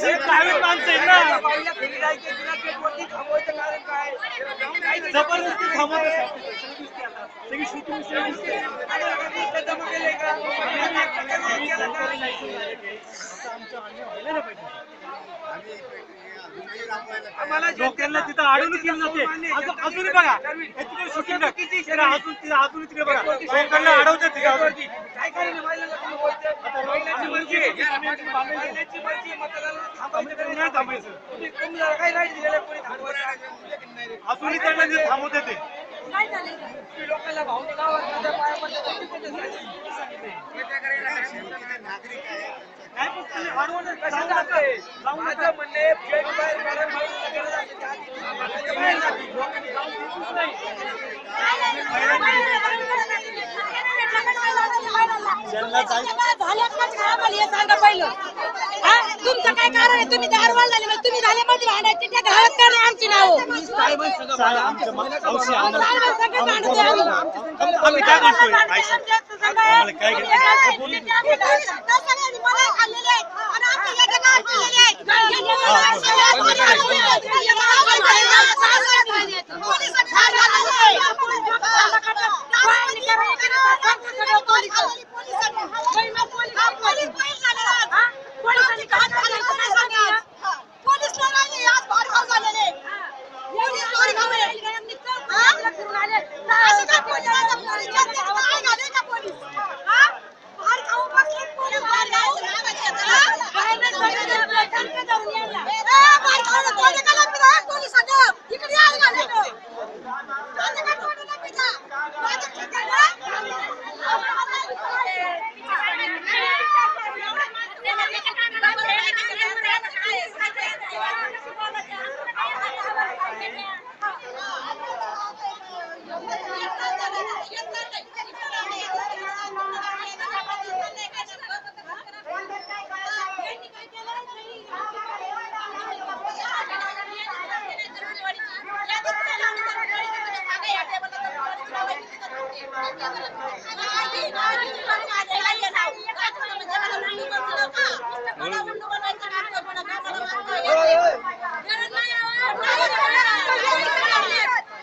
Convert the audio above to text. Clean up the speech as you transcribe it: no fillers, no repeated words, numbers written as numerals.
सगळी प्रायव्हेट माणसं आहेत ना, बाईला घरी जायचं तुला गेटवरती थांबवायचं कारण काय? जबरदस्ती थांबवत सगळी शूटिंग दिसते. जमा केलंय का? आमच्या अन्याय व्हायला नाही पाहिजे. आम्हाला लोकांना तिथं अडवणूक केली जाते. अजूनही बघा तिकडे शूटिंग अजून तिकडे बघा लोकांना अडवतात तिथे अजून. काय करायचं बाईला तुम्ही बोलताय? बाईलाची मर्जी आहे. बाईलाची मर्जी आहे. मतदाराला थांबायचं का नाही थांबायचं? तुम्ही जरा काय राईट दिलेलं कोणी थांबवायचं? अजूनही त्यांना तिथे थांबवते ते. तुम्ही लोकांना भावना लावा माझ्या पाया पडतात तुम्ही कोणते सांगितले? काय पण तुम्ही अडवणं कशाला जातोय? माझं म्हणणे प्लेट बाहेर काढा महिलेला गरज असेल त्या आधी तुम्ही बाहेर जाते. लोकांनी जाऊन देतच नाही. सांगा पहिलं तुमचं काय कारण आहे? तुम्ही दार वाढले तुम्ही झाले मध्ये भांडायचे त्या घरात का नाही आमची नाव आम्ही काय करतोय आम्हाला काय Thank you.